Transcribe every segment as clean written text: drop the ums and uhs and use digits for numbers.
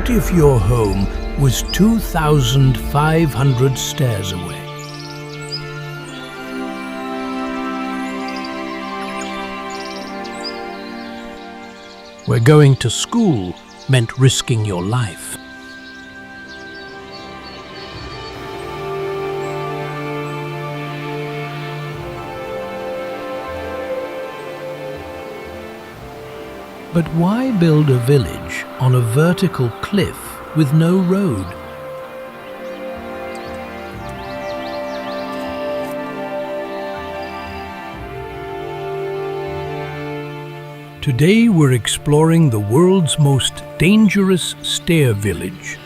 What if your home was 2,500 stairs away? Where going to school meant risking your life. But why build a village on a vertical cliff with no road? Today we're exploring the world's most dangerous stair village.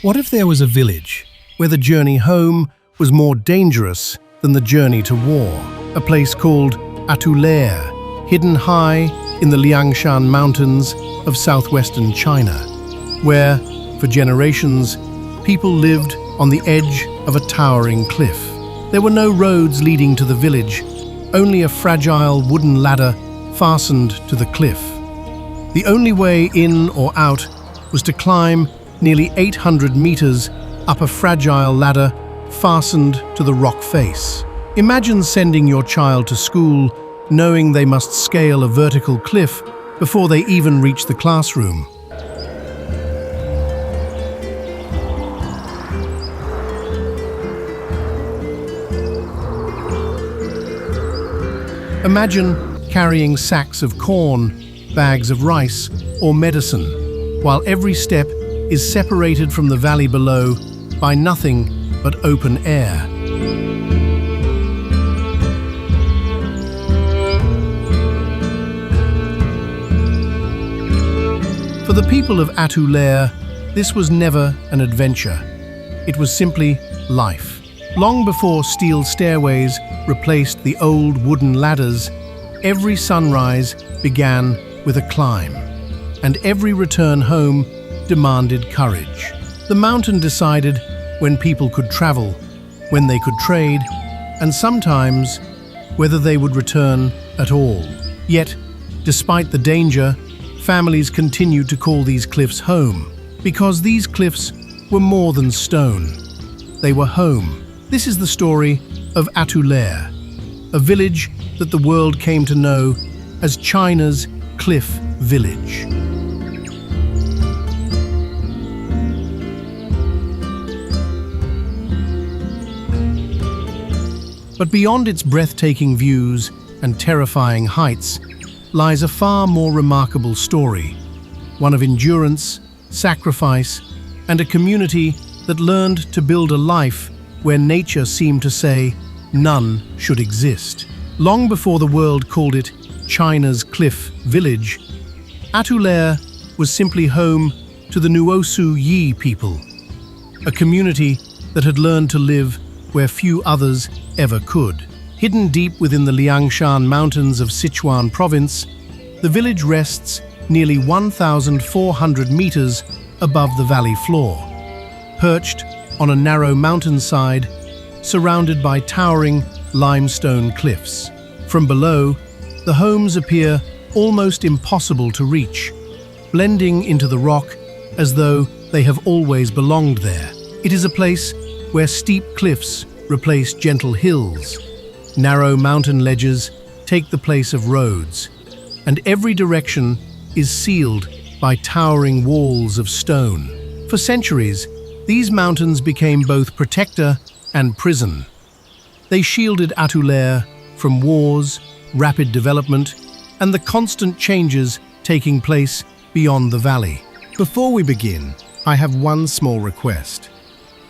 What if there was a village where the journey home was more dangerous than the journey to war? A place called Atuair, hidden high in the Leang Shan mountains of southwestern China, where, for generations, people lived on the edge of a towering cliff. There were no roads leading to the village, only a fragile wooden ladder fastened to the cliff. The only way in or out was to climb nearly 800 meters up a fragile ladder fastened to the rock face. Imagine sending your child to school knowing they must scale a vertical cliff before they even reach the classroom. Imagine carrying sacks of corn, bags of rice, or medicine, while every step is separated from the valley below by nothing but open air. For the people of Atuair, this was never an adventure. It was simply life. Long before steel stairways replaced the old wooden ladders, every sunrise began with a climb, and every return home demanded courage. The mountain decided when people could travel, when they could trade, and sometimes whether they would return at all. Yet, despite the danger, families continued to call these cliffs home, because these cliffs were more than stone. They were home. This is the story of Atuair, a village that the world came to know as China's Cliff Village. But beyond its breathtaking views and terrifying heights lies a far more remarkable story, one of endurance, sacrifice, and a community that learned to build a life where nature seemed to say none should exist. Long before the world called it China's Cliff Village, Atuair was simply home to the Nuosu Yi people, a community that had learned to live where few others ever could. Hidden deep within the Liangshan mountains of Sichuan province, the village rests nearly 1,400 meters above the valley floor, perched on a narrow mountainside surrounded by towering limestone cliffs. From below, the homes appear almost impossible to reach, blending into the rock as though they have always belonged there. It is a place where steep cliffs replace gentle hills, narrow mountain ledges take the place of roads, and every direction is sealed by towering walls of stone. For centuries, these mountains became both protector and prison. They shielded Atuair from wars, rapid development, and the constant changes taking place beyond the valley. Before we begin, I have one small request.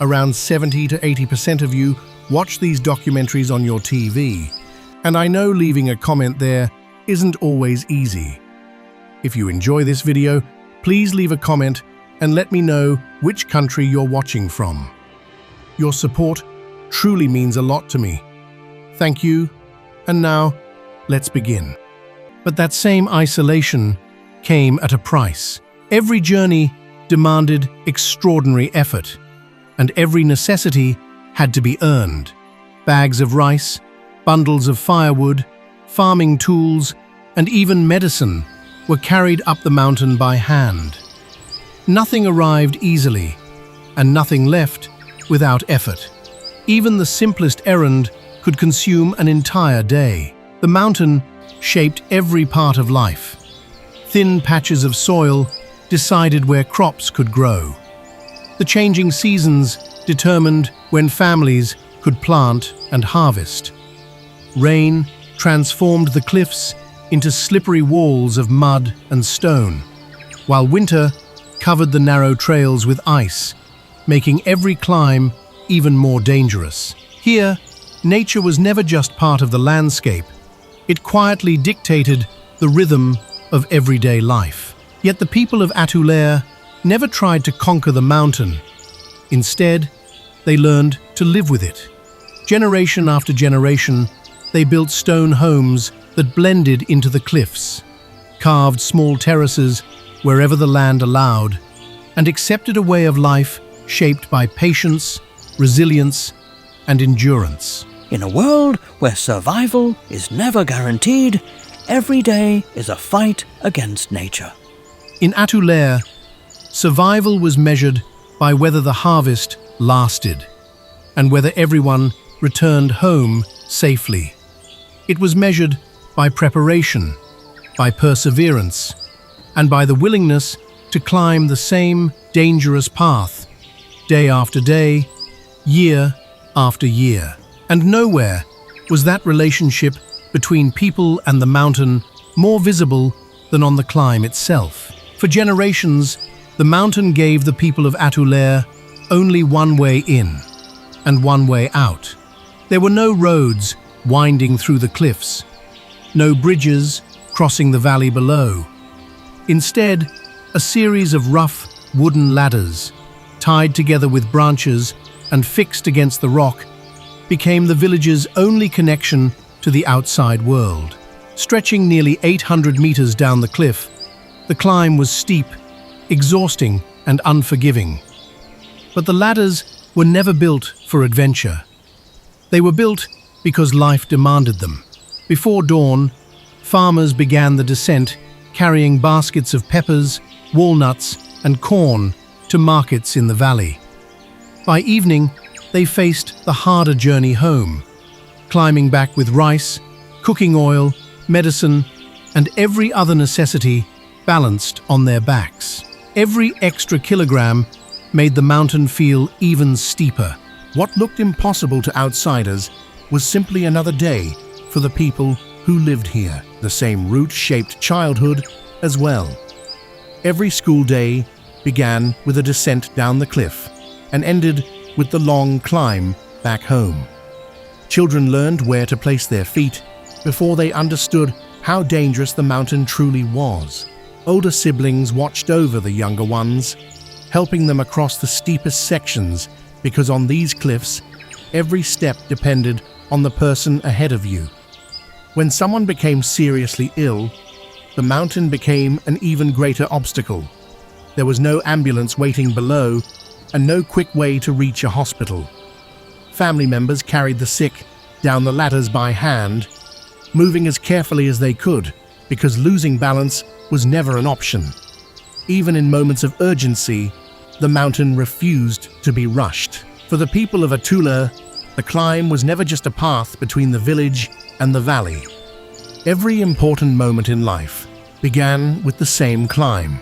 Around 70 to 80% of you watch these documentaries on your TV, and I know leaving a comment there isn't always easy. If you enjoy this video, please leave a comment and let me know which country you're watching from. Your support truly means a lot to me. Thank you, and now let's begin. But that same isolation came at a price. Every journey demanded extraordinary effort, and every necessity had to be earned. Bags of rice, bundles of firewood, farming tools, and even medicine were carried up the mountain by hand. Nothing arrived easily, and nothing left without effort. Even the simplest errand could consume an entire day. The mountain shaped every part of life. Thin patches of soil decided where crops could grow. The changing seasons determined when families could plant and harvest. Rain transformed the cliffs into slippery walls of mud and stone, while winter covered the narrow trails with ice, making every climb even more dangerous. Here, nature was never just part of the landscape. It quietly dictated the rhythm of everyday life. Yet the people of Atuair never tried to conquer the mountain. Instead, they learned to live with it. Generation after generation, they built stone homes that blended into the cliffs, carved small terraces wherever the land allowed, and accepted a way of life shaped by patience, resilience, and endurance. In a world where survival is never guaranteed, every day is a fight against nature. In Atuair, survival was measured by whether the harvest lasted and whether everyone returned home safely. It was measured by preparation, by perseverance, and by the willingness to climb the same dangerous path, day after day, year after year. And nowhere was that relationship between people and the mountain more visible than on the climb itself. For generations, the mountain gave the people of Atuair only one way in and one way out. There were no roads winding through the cliffs, no bridges crossing the valley below. Instead, a series of rough wooden ladders, tied together with branches and fixed against the rock, became the village's only connection to the outside world. Stretching nearly 800 meters down the cliff, the climb was steep, exhausting, and unforgiving. But the ladders were never built for adventure. They were built because life demanded them. Before dawn, farmers began the descent, carrying baskets of peppers, walnuts, and corn to markets in the valley. By evening, they faced the harder journey home, climbing back with rice, cooking oil, medicine, and every other necessity balanced on their backs. Every extra kilogram made the mountain feel even steeper. What looked impossible to outsiders was simply another day for the people who lived here. The same route shaped childhood as well. Every school day began with a descent down the cliff and ended with the long climb back home. Children learned where to place their feet before they understood how dangerous the mountain truly was. Older siblings watched over the younger ones, helping them across the steepest sections, because on these cliffs, every step depended on the person ahead of you. When someone became seriously ill, the mountain became an even greater obstacle. There was no ambulance waiting below and no quick way to reach a hospital. Family members carried the sick down the ladders by hand, moving as carefully as they could, because losing balance was never an option. Even in moments of urgency, the mountain refused to be rushed. For the people of Atuair, the climb was never just a path between the village and the valley. Every important moment in life began with the same climb.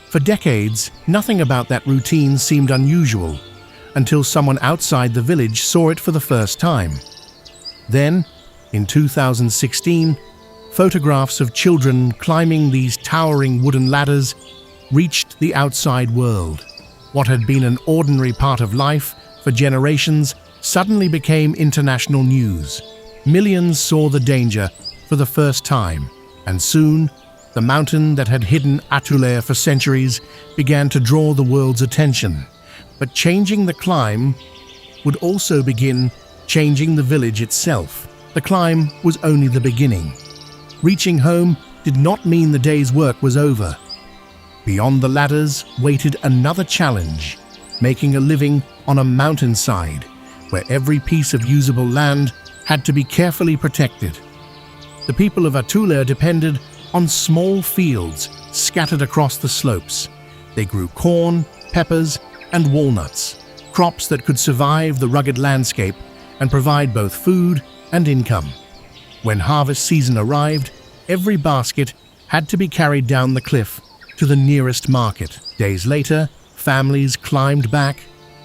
For decades, nothing about that routine seemed unusual until someone outside the village saw it for the first time. Then, in 2016, photographs of children climbing these towering wooden ladders reached the outside world. What had been an ordinary part of life for generations suddenly became international news. Millions saw the danger for the first time, and soon, the mountain that had hidden Atuair for centuries began to draw the world's attention. But changing the climb would also begin changing the village itself. The climb was only the beginning. Reaching home did not mean the day's work was over. Beyond the ladders waited another challenge: making a living on a mountainside where every piece of usable land had to be carefully protected. The people of Atuair depended on small fields scattered across the slopes. They grew corn, peppers, and walnuts, crops that could survive the rugged landscape and provide both food and income. When harvest season arrived, every basket had to be carried down the cliff to the nearest market. Days later, families climbed back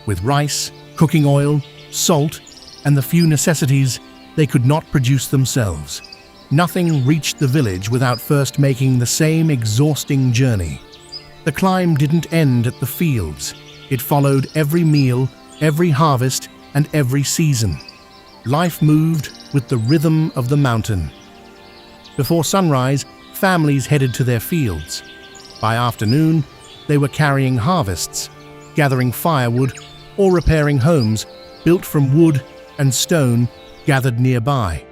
with rice, cooking oil, salt, and the few necessities they could not produce themselves. Nothing reached the village without first making the same exhausting journey. The climb didn't end at the fields. It followed every meal, every harvest, and every season. Life moved with the rhythm of the mountain. Before sunrise, families headed to their fields. By afternoon, they were carrying harvests, gathering firewood, or repairing homes built from wood and stone gathered nearby.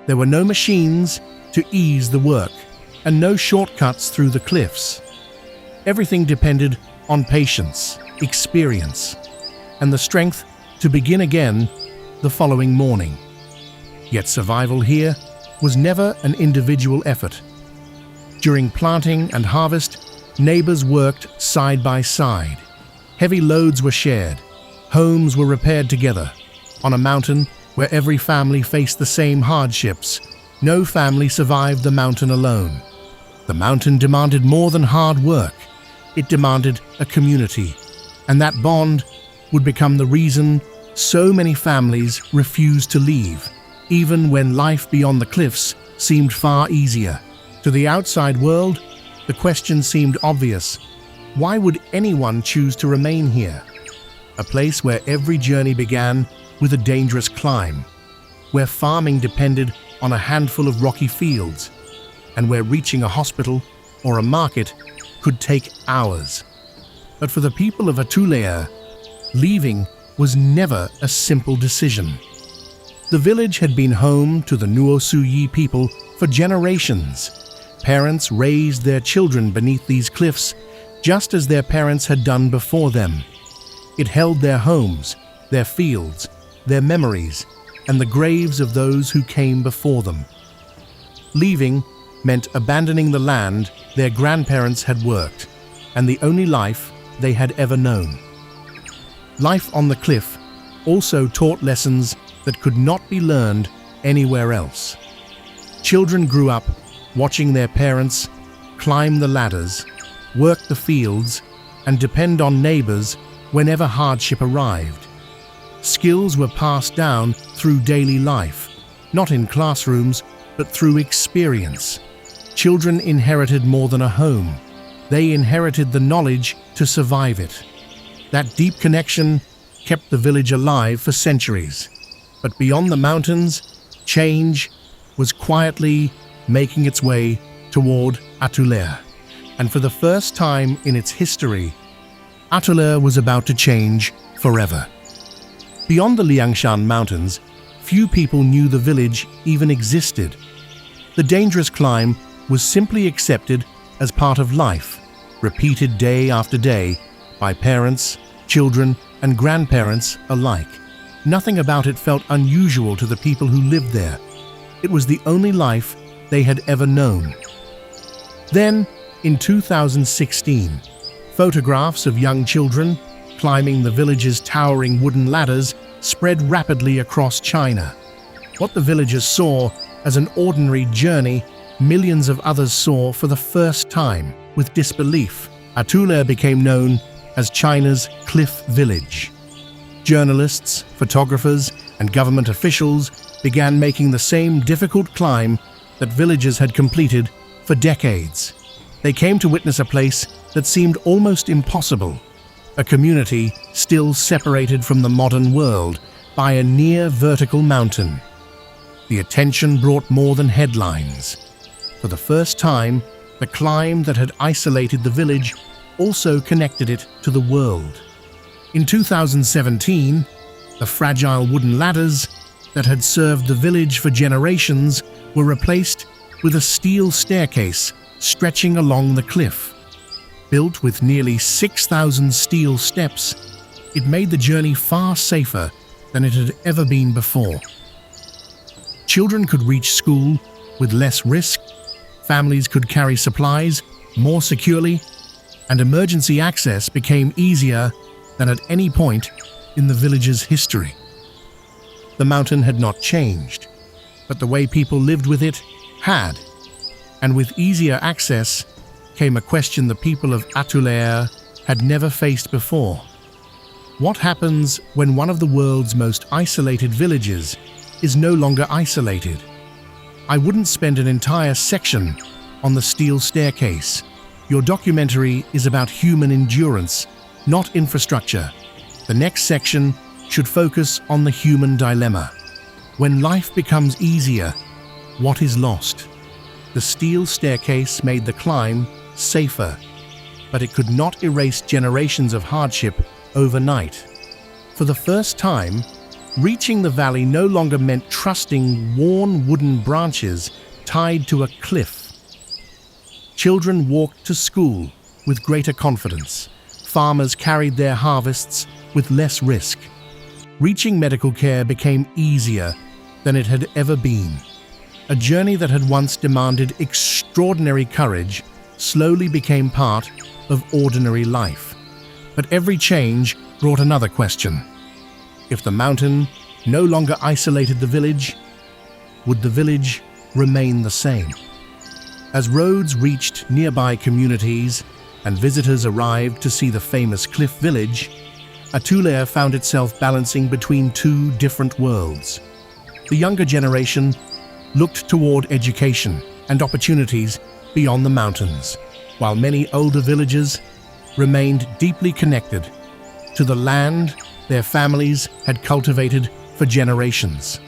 There were no machines to ease the work, and no shortcuts through the cliffs. Everything depended on patience, experience, and the strength to begin again the following morning. Yet survival here was never an individual effort. During planting and harvest, neighbors worked side by side. Heavy loads were shared. Homes were repaired together. On a mountain where every family faced the same hardships, no family survived the mountain alone. The mountain demanded more than hard work. It demanded a community, and that bond would become the reason so many families refused to leave, even when life beyond the cliffs seemed far easier. To the outside world, the question seemed obvious. Why would anyone choose to remain here? A place where every journey began with a dangerous climb, where farming depended on a handful of rocky fields, and where reaching a hospital or a market could take hours. But for the people of Atuair, leaving was never a simple decision. The village had been home to the Nuosuyi people for generations. Parents raised their children beneath these cliffs, just as their parents had done before them. It held their homes, their fields, their memories, and the graves of those who came before them. Leaving meant abandoning the land their grandparents had worked, and the only life they had ever known. Life on the cliff also taught lessons that could not be learned anywhere else. Children grew up watching their parents climb the ladders, work the fields, and depend on neighbors whenever hardship arrived. Skills were passed down through daily life, not in classrooms, but through experience. Children inherited more than a home. They inherited the knowledge to survive it. That deep connection kept the village alive for centuries. But beyond the mountains, change was quietly making its way toward Atuair. And for the first time in its history, Atuair was about to change forever. Beyond the Leang mountains, few people knew the village even existed. The dangerous climb was simply accepted as part of life, repeated day after day by parents, children, and grandparents alike. Nothing about it felt unusual to the people who lived there. It was the only life they had ever known. Then, in 2016, photographs of young children climbing the village's towering wooden ladders spread rapidly across China. What the villagers saw as an ordinary journey, millions of others saw for the first time with disbelief. Atuair became known as China's Cliff Village. Journalists, photographers, and government officials began making the same difficult climb that villagers had completed for decades. They came to witness a place that seemed almost impossible, a community still separated from the modern world by a near vertical mountain. The attention brought more than headlines. For the first time, the climb that had isolated the village also connected it to the world. In 2017, the fragile wooden ladders that had served the village for generations were replaced with a steel staircase stretching along the cliff. Built with nearly 6,000 steel steps, it made the journey far safer than it had ever been before. Children could reach school with less risk, families could carry supplies more securely, and emergency access became easier than at any point in the village's history. The mountain had not changed, but the way people lived with it had, and with easier access came a question the people of Atuair had never faced before. What happens when one of the world's most isolated villages is no longer isolated? I wouldn't spend an entire section on the steel staircase. Your documentary is about human endurance, not infrastructure. The next section should focus on the human dilemma. When life becomes easier, what is lost? The steel staircase made the climb safer, but it could not erase generations of hardship overnight. For the first time, reaching the valley no longer meant trusting worn wooden branches tied to a cliff. Children walked to school with greater confidence. Farmers carried their harvests with less risk. Reaching medical care became easier than it had ever been. A journey that had once demanded extraordinary courage slowly became part of ordinary life. But every change brought another question. If the mountain no longer isolated the village, would the village remain the same? As roads reached nearby communities and visitors arrived to see the famous cliff village, Atuair found itself balancing between two different worlds. The younger generation looked toward education and opportunities beyond the mountains, while many older villagers remained deeply connected to the land their families had cultivated for generations.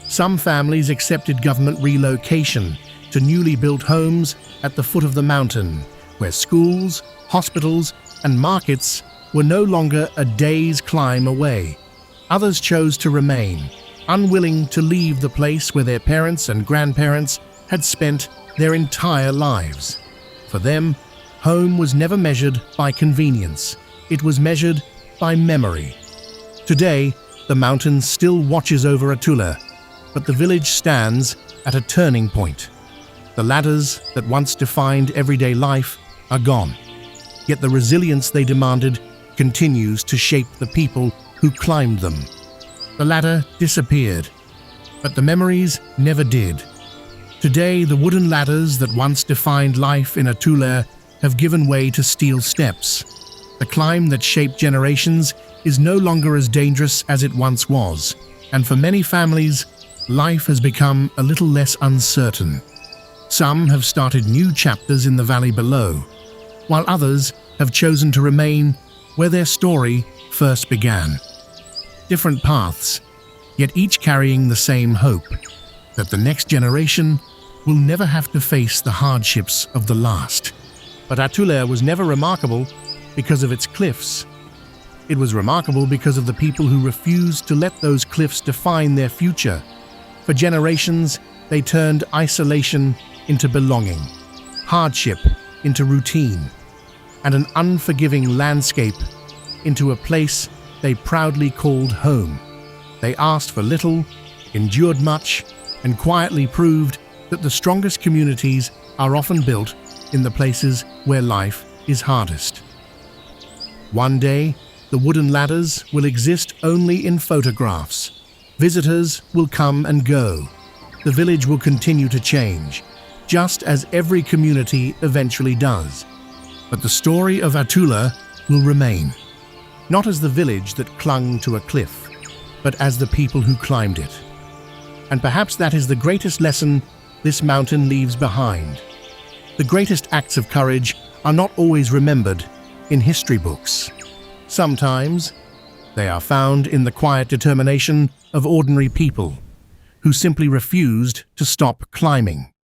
Some families accepted government relocation to newly built homes at the foot of the mountain, where schools, hospitals, and markets were no longer a day's climb away. Others chose to remain, unwilling to leave the place where their parents and grandparents had spent their entire lives. For them, home was never measured by convenience. It was measured by memory. Today, the mountain still watches over Atuair, but the village stands at a turning point. The ladders that once defined everyday life are gone, yet the resilience they demanded continues to shape the people who climbed them. The ladder disappeared, but the memories never did. Today, the wooden ladders that once defined life in Atuair have given way to steel steps. The climb that shaped generations is no longer as dangerous as it once was, and for many families, life has become a little less uncertain. Some have started new chapters in the valley below, while others have chosen to remain where their story first began. Different paths, yet each carrying the same hope, that the next generation will never have to face the hardships of the last. But Atuair was never remarkable because of its cliffs. It was remarkable because of the people who refused to let those cliffs define their future. For generations, they turned isolation into belonging, hardship into routine, and an unforgiving landscape into a place they proudly called home. They asked for little, endured much, and quietly proved that the strongest communities are often built in the places where life is hardest. One day, the wooden ladders will exist only in photographs. Visitors will come and go. The village will continue to change, just as every community eventually does. But the story of Atuair will remain, not as the village that clung to a cliff, but as the people who climbed it. And perhaps that is the greatest lesson this mountain leaves behind. The greatest acts of courage are not always remembered in history books. Sometimes they are found in the quiet determination of ordinary people who simply refused to stop climbing.